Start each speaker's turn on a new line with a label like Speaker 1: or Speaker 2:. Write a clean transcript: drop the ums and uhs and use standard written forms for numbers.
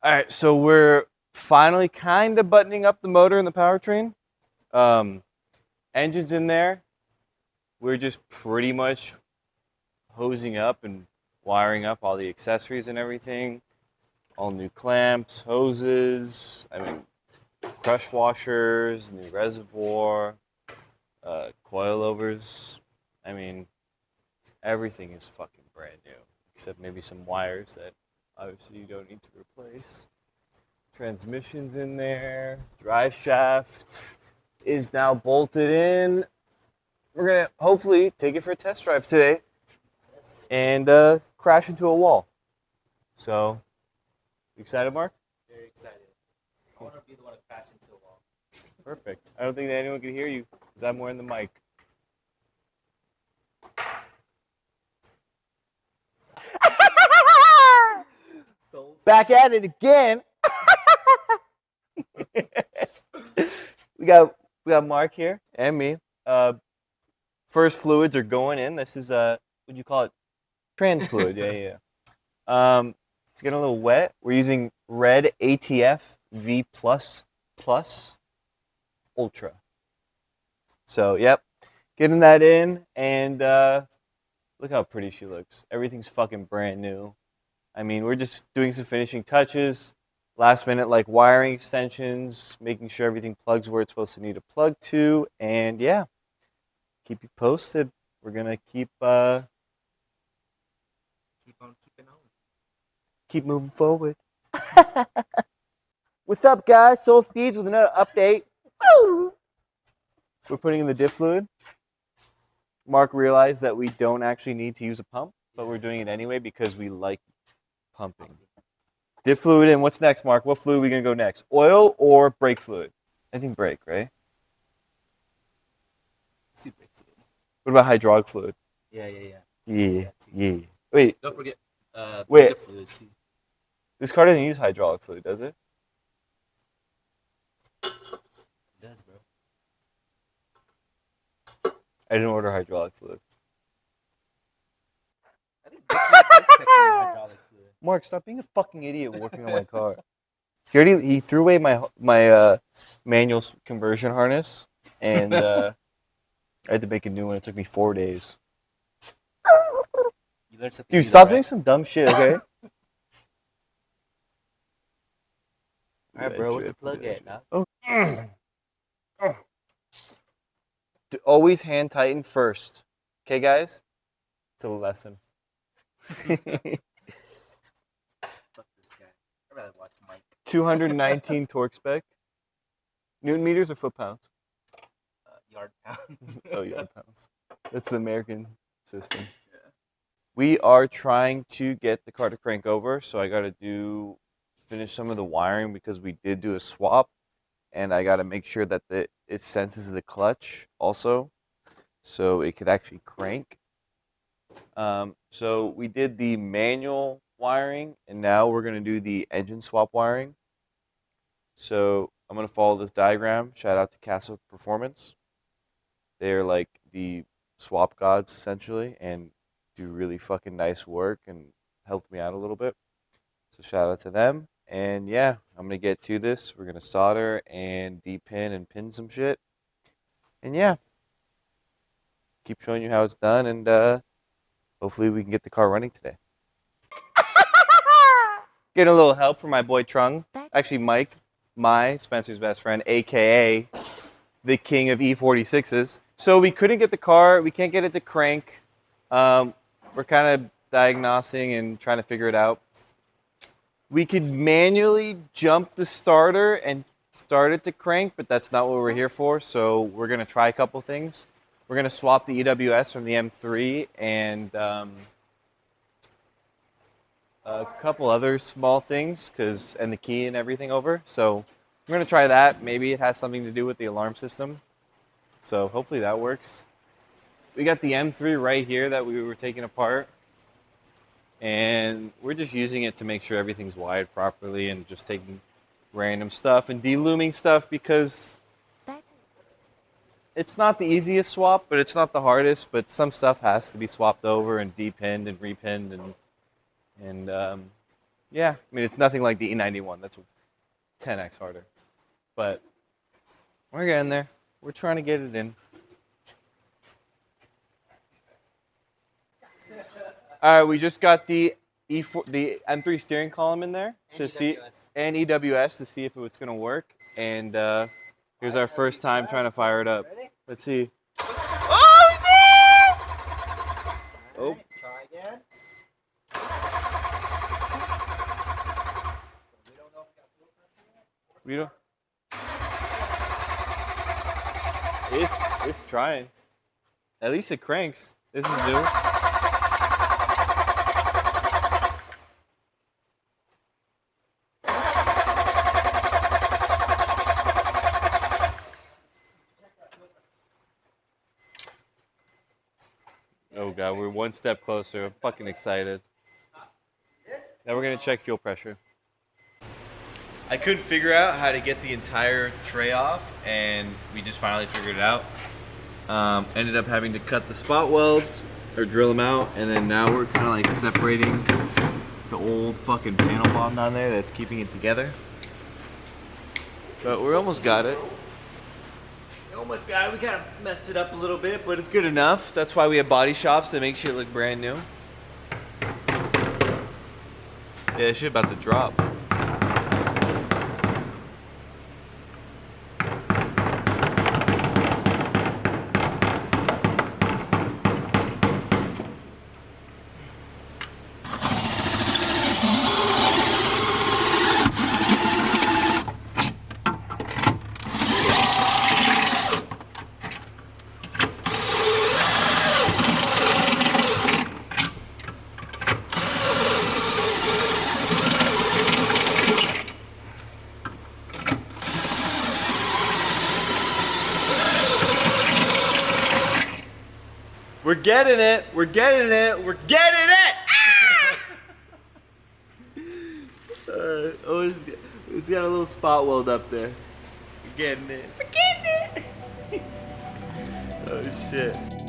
Speaker 1: All right, so we're finally kind of buttoning up the motor and the powertrain. Um, Engine's in there. We're just pretty much hosing up and wiring up all the accessories and everything. All new clamps, hoses, crush washers, new reservoir, coilovers. I mean, everything is fucking brand new, except maybe some wires that obviously you don't need to replace. Transmission's in there. Drive shaft is now bolted in. We're going to hopefully take it for a test drive today and crash into a wall. So, you excited, Mark?
Speaker 2: Very excited. I want to be the one to crash into a wall.
Speaker 1: Perfect. I don't think that anyone can hear you because I'm wearing the mic. Back at it again. we got Mark here and me. First fluids are going in. This is what'd you call it? Trans fluid. Yeah. It's getting a little wet. We're using red ATF V plus Ultra. So yep, getting that in, and look how pretty she looks. Everything's fucking brand new. I mean, we're just doing some finishing touches, last minute like wiring extensions, making sure everything plugs where it's supposed to need to plug to, and yeah, keep you posted. We're gonna keep
Speaker 2: on keeping on.
Speaker 1: Keep moving forward. What's up, guys? Soul Speeds with another update. We're putting in the diff fluid. Mark realized that we don't actually need to use a pump, but we're doing it anyway because we like pumping. Diff fluid in. What's next, Mark? What fluid are we going to go next? Oil or brake fluid? I think brake, right?
Speaker 2: See brake fluid.
Speaker 1: What about hydraulic fluid?
Speaker 2: Yeah.
Speaker 1: Yeah. Wait.
Speaker 2: Don't forget
Speaker 1: Wait.
Speaker 2: fluid too.
Speaker 1: This car doesn't use hydraulic fluid, does it?
Speaker 2: It does, bro.
Speaker 1: I didn't order hydraulic fluid.
Speaker 2: I think hydraulic fluid.
Speaker 1: Mark, stop being a fucking idiot working on my car. He threw away my manual conversion harness, and I had to make a new one. It took me 4 days.
Speaker 2: You learned something.
Speaker 1: Dude, stop doing some dumb shit, okay?
Speaker 2: All right, bro. What's the plug at now?
Speaker 1: Oh. Always hand tighten first. Okay, guys? It's a lesson.
Speaker 2: Fuck this guy. I'd rather watch Mike.
Speaker 1: 219 torque spec. Newton meters or foot pounds?
Speaker 2: Yard pounds.
Speaker 1: Oh, yard pounds. That's the American system. Yeah. We are trying to get the car to crank over, so I got to finish some of the wiring because we did do a swap, and I got to make sure that it senses the clutch also, so it could actually crank. So we did the manual wiring, and now we're going to do the engine swap wiring. So I'm going to follow this diagram. Shout out to Castle Performance. They're like the swap gods, essentially, and do really fucking nice work and helped me out a little bit. So shout out to them. And yeah, I'm going to get to this. We're going to solder and de-pin and pin some shit. And yeah, keep showing you how it's done, and hopefully we can get the car running today. Getting a little help from my boy Trung. Actually, Mike, Spencer's best friend, a.k.a. the king of E46s. So we couldn't get the car. We can't get it to crank. We're kind of diagnosing and trying to figure it out. We could manually jump the starter and start it to crank, but that's not what we're here for. So we're going to try a couple things. We're going to swap the EWS from the M3 and a couple other small things, and the key and everything over. So we're going to try that. Maybe it has something to do with the alarm system. So hopefully that works. We got the M3 right here that we were taking apart. And we're just using it to make sure everything's wired properly and just taking random stuff and de-looming stuff because it's not the easiest swap, but it's not the hardest. But some stuff has to be swapped over and de-pinned and repinned and Yeah, I mean, it's nothing like the E91. That's 10x harder. But we're getting there. We're trying to get it in. All right, we just got the M3 steering column in there to see, and EWS to see if it's gonna work. And here's our first time trying to fire it up. Let's see. Oh shit! Oh.
Speaker 2: Try again.
Speaker 1: We don't. It's trying. At least it cranks. This is new. Oh god, we're one step closer. I'm fucking excited. Now we're gonna check fuel pressure. I couldn't figure out how to get the entire tray off, and we just finally figured it out. Ended up having to cut the spot welds or drill them out, and then now we're kind of like separating the old fucking panel bond on there that's keeping it together. But we almost got it. We almost got it. We kind of messed it up a little bit, but it's good enough. That's why we have body shops that make shit look brand new. Yeah, shit about to drop. We're getting it. We're getting it. We're getting it. Oh, it's got a little spot weld up there. We're getting it. We're getting it. Oh shit.